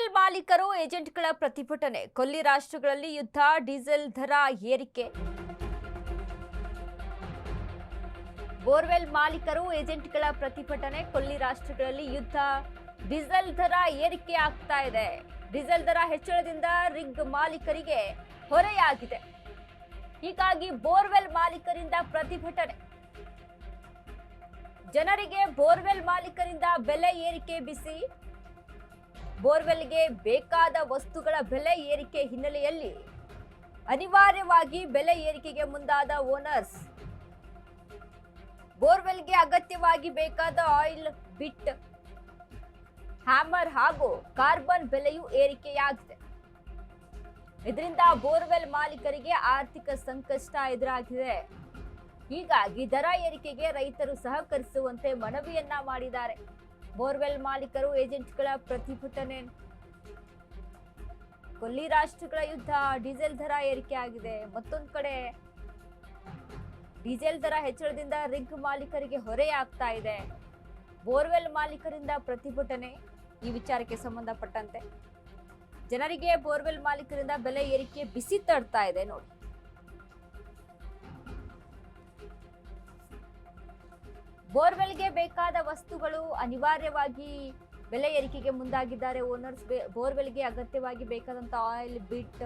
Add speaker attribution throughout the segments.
Speaker 1: Borewell ಮಾಲೀಕರು ಏಜೆಂಟ್ಗಳ ಪ್ರತಿಭಟನೆ ಕೊಲ್ಲಿ ರಾಷ್ಟ್ರಗಳಲ್ಲಿ ಯುದ್ಧ ಡೀಸೆಲ್ ದರ ಏರಿಕೆ ಬೋರ್ವೆಲ್ ಮಾಲೀಕರು ಏಜೆಂಟ್ಗಳ ಪ್ರತಿಭಟನೆ ಕೊಲ್ಲಿ ರಾಷ್ಟ್ರಗಳಲ್ಲಿ ಯುದ್ಧ ಡೀಸೆಲ್ ದರ ಏರಿಕೆ ಆಗ್ತಾ ಇದೆ. ಡೀಸೆಲ್ ದರ ಹೆಚ್ಚಳದಿಂದ ರಿಗ್ ಮಾಲೀಕರಿಗೆ ಹೊರೆಯಾಗಿದೆ. ಹೀಗಾಗಿ ಬೋರ್ವೆಲ್ ಮಾಲೀಕರಿಂದ ಪ್ರತಿಭಟನೆ. ಜನರಿಗೆ ಬೋರ್ವೆಲ್ ಮಾಲೀಕರಿಂದ ಬೆಲೆ ಏರಿಕೆ ಬಿಸಿ. ಬೋರ್ವೆಲ್ಗೆ ಬೇಕಾದ ವಸ್ತುಗಳ ಬೆಲೆ ಏರಿಕೆ ಹಿನ್ನೆಲೆಯಲ್ಲಿ ಅನಿವಾರ್ಯವಾಗಿ ಬೆಲೆ ಏರಿಕೆಗೆ ಮುಂದಾದ ಓನರ್ಸ್. ಬೋರ್ವೆಲ್ಗೆ ಅಗತ್ಯವಾಗಿ ಬೇಕಾದ ಆಯಿಲ್, ಬಿಟ್, ಹ್ಯಾಮರ್ ಹಾಗೂ ಕಾರ್ಬನ್ ಬೆಲೆಯೂ ಏರಿಕೆಯಾಗಿದೆ. ಇದರಿಂದ ಬೋರ್ವೆಲ್ ಮಾಲೀಕರಿಗೆ ಆರ್ಥಿಕ ಸಂಕಷ್ಟ ಎದುರಾಗಿದೆ. ಹೀಗಾಗಿ ದರ ಏರಿಕೆಗೆ ರೈತರು ಸಹಕರಿಸುವಂತೆ ಮನವಿಯನ್ನ ಮಾಡಿದ್ದಾರೆ. ಬೋರ್ವೆಲ್ ಮಾಲೀಕರು ಏಜೆಂಟ್ಗಳ ಪ್ರತಿಭಟನೆ. ಕೊಲ್ಲಿ ರಾಷ್ಟ್ರಗಳ ಯುದ್ಧ, ಡೀಸೆಲ್ ದರ ಏರಿಕೆ ಆಗಿದೆ. ಮತ್ತೊಂದು ಕಡೆ ಡೀಸೆಲ್ ದರ ಹೆಚ್ಚಳದಿಂದ ರಿಗ್ ಮಾಲೀಕರಿಗೆ ಹೊರೆಯಾಗ್ತಾ ಇದೆ. ಬೋರ್ವೆಲ್ ಮಾಲೀಕರಿಂದ ಪ್ರತಿಭಟನೆ. ಈ ವಿಚಾರಕ್ಕೆ ಸಂಬಂಧಪಟ್ಟಂತೆ ಜನರಿಗೆ ಬೋರ್ವೆಲ್ ಮಾಲೀಕರಿಂದ ಬೆಲೆ ಏರಿಕೆ ಬಿಸಿ ತಡ್ತಾ ಇದೆ ನೋಡಿ. ಬೋರ್ವೆಲ್ಗೆ ಬೇಕಾದ ವಸ್ತುಗಳು ಅನಿವಾರ್ಯವಾಗಿ ಬೆಲೆ ಏರಿಕೆಗೆ ಮುಂದಾಗಿದ್ದಾರೆ ಓನರ್ಸ್. ಬೋರ್ವೆಲ್ಗೆ ಅಗತ್ಯವಾಗಿ ಬೇಕಾದಂತ ಆಯಿಲ್, ಬಿಟ್,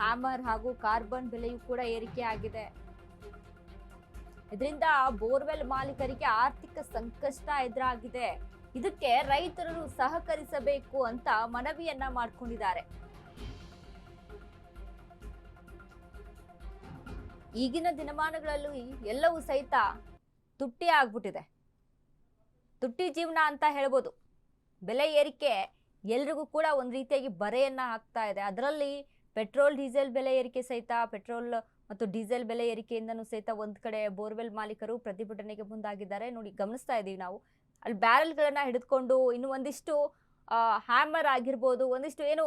Speaker 1: ಹ್ಯಾಮರ್ ಹಾಗೂ ಕಾರ್ಬನ್ ಬೆಲೆಯೂ ಕೂಡ ಏರಿಕೆ ಆಗಿದೆ. ಇದರಿಂದ ಬೋರ್ವೆಲ್ ಮಾಲೀಕರಿಗೆ ಆರ್ಥಿಕ ಸಂಕಷ್ಟ ಎದುರಾಗಿದೆ. ಇದಕ್ಕೆ ರೈತರು ಸಹಕರಿಸಬೇಕು ಅಂತ ಮನವಿಯನ್ನ ಮಾಡಿಕೊಂಡಿದ್ದಾರೆ. ಈಗಿನ ದಿನಮಾನಗಳಲ್ಲಿ ಎಲ್ಲವೂ ಸಹಿತ ತುಟ್ಟಿ ಆಗ್ಬಿಟ್ಟಿದೆ. ತುಟ್ಟಿ ಜೀವನ ಅಂತ ಹೇಳ್ಬೋದು. ಬೆಲೆ ಏರಿಕೆ ಎಲ್ರಿಗೂ ಕೂಡ ಒಂದು ರೀತಿಯಾಗಿ ಬರೆಯನ್ನ ಹಾಕ್ತಾ ಇದೆ. ಅದರಲ್ಲಿ ಪೆಟ್ರೋಲ್ ಡೀಸೆಲ್ ಬೆಲೆ ಏರಿಕೆ ಸಹಿತ, ಪೆಟ್ರೋಲ್ ಮತ್ತು ಡೀಸೆಲ್ ಬೆಲೆ ಏರಿಕೆಯಿಂದನೂ ಸಹಿತ ಒಂದ್ ಕಡೆ ಬೋರ್ವೆಲ್ ಮಾಲೀಕರು ಪ್ರತಿಭಟನೆಗೆ ಮುಂದಾಗಿದ್ದಾರೆ. ನೋಡಿ, ಗಮನಿಸ್ತಾ ಇದೀವಿ ನಾವು. ಅಲ್ಲಿ ಬ್ಯಾರಲ್ಗಳನ್ನ ಹಿಡಿದುಕೊಂಡು ಇನ್ನು ಒಂದಿಷ್ಟು ಹ್ಯಾಮರ್ ಆಗಿರ್ಬೋದು, ಒಂದಿಷ್ಟು ಏನು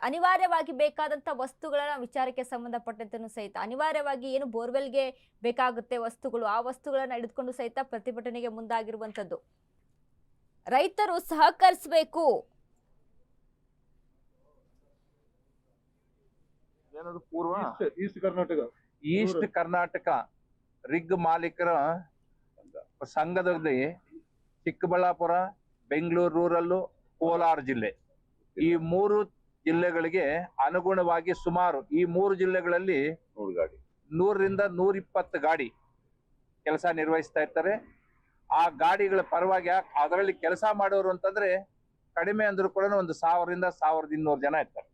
Speaker 1: ಅನಿವಾರ್ಯವಾಗಿ ಬೇಕಾದಂಥ ವಸ್ತುಗಳ ವಿಚಾರಕ್ಕೆ ಸಂಬಂಧಪಟ್ಟಂತೆನೂ ಸಹಿತ ಅನಿವಾರ್ಯವಾಗಿ ಏನು ಬೋರ್ವೆಲ್ಗೆ ಬೇಕಾಗುತ್ತೆ ವಸ್ತುಗಳು, ಆ ವಸ್ತುಗಳನ್ನ ಹಿಡಿದುಕೊಂಡು ಸಹಿತ ಪ್ರತಿಭಟನೆಗೆ ಮುಂದಾಗಿರುವಂಥದ್ದು. ರೈತರು ಸಹಕರಿಸಬೇಕು.
Speaker 2: ಈಸ್ಟ್ ಕರ್ನಾಟಕ ರಿಗ್ ಮಾಲೀಕರ ಸಂಘದಲ್ಲಿ ಚಿಕ್ಕಬಳ್ಳಾಪುರ, ಬೆಂಗಳೂರು ರೂರಲ್, ಕೋಲಾರ ಜಿಲ್ಲೆ, ಈ ಮೂರು ಜಿಲ್ಲೆಗಳಿಗೆ ಅನುಗುಣವಾಗಿ ಸುಮಾರು ಈ ಮೂರು ಜಿಲ್ಲೆಗಳಲ್ಲಿ 100ರಿಂದ 120 ಗಾಡಿ ಕೆಲಸ ನಿರ್ವಹಿಸ್ತಾ ಇರ್ತಾರೆ. ಆ ಗಾಡಿಗಳ ಪರವಾಗಿ ಅದರಲ್ಲಿ ಕೆಲಸ ಮಾಡೋರು ಅಂತಂದ್ರೆ ಕಡಿಮೆ ಅಂದ್ರೂ ಕೂಡ ಒಂದು 1000ರಿಂದ 1200 ಜನ ಇರ್ತಾರೆ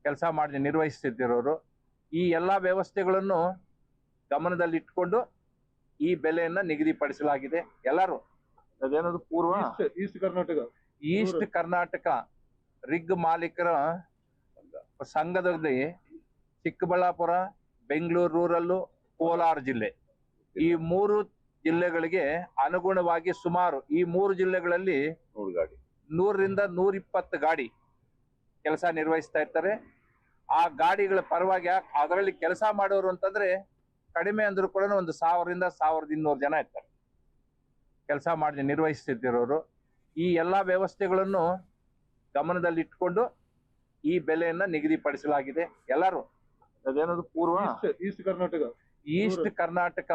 Speaker 2: ಕೆಲಸ ಮಾಡಿ ನಿರ್ವಹಿಸ್ತಿರೋರು. ಈ ಎಲ್ಲಾ ವ್ಯವಸ್ಥೆಗಳನ್ನು ಗಮನದಲ್ಲಿಟ್ಕೊಂಡು ಈ ಬೆಲೆಯನ್ನ ನಿಗದಿಪಡಿಸಲಾಗಿದೆ. ಎಲ್ಲರೂ ಅದೇನದು ಪೂರ್ವ ಈಸ್ಟ್ ಕರ್ನಾಟಕ ರಿಗ್ ಮಾಲೀಕರ ಸಂಘದಲ್ಲಿ ಚಿಕ್ಕಬಳ್ಳಾಪುರ, ಬೆಂಗಳೂರು ರೂರಲ್, ಕೋಲಾರ ಜಿಲ್ಲೆ, ಈ ಮೂರು ಜಿಲ್ಲೆಗಳಿಗೆ ಅನುಗುಣವಾಗಿ ಸುಮಾರು ಈ ಮೂರು ಜಿಲ್ಲೆಗಳಲ್ಲಿ 100ರಿಂದ 120 ಗಾಡಿ ಕೆಲಸ ನಿರ್ವಹಿಸ್ತಾ ಇರ್ತಾರೆ. ಆ ಗಾಡಿಗಳ ಪರವಾಗಿ ಅದರಲ್ಲಿ ಕೆಲಸ ಮಾಡೋರು ಅಂತಂದ್ರೆ ಕಡಿಮೆ ಅಂದ್ರೂ ಕೂಡ ಒಂದು 1000ರಿಂದ 1200 ಜನ ಇರ್ತಾರೆ ಕೆಲಸ ಮಾಡಿ ನಿರ್ವಹಿಸ್ತಿರೋರು. ಈ ಎಲ್ಲಾ ವ್ಯವಸ್ಥೆಗಳನ್ನು ಗಮನದಲ್ಲಿಟ್ಕೊಂಡು ಈ ಬೆಲೆಯನ್ನ ನಿಗದಿಪಡಿಸಲಾಗಿದೆ. ಎಲ್ಲರೂ ಅದೇನದು ಪೂರ್ವ ಈಸ್ಟ್ ಕರ್ನಾಟಕ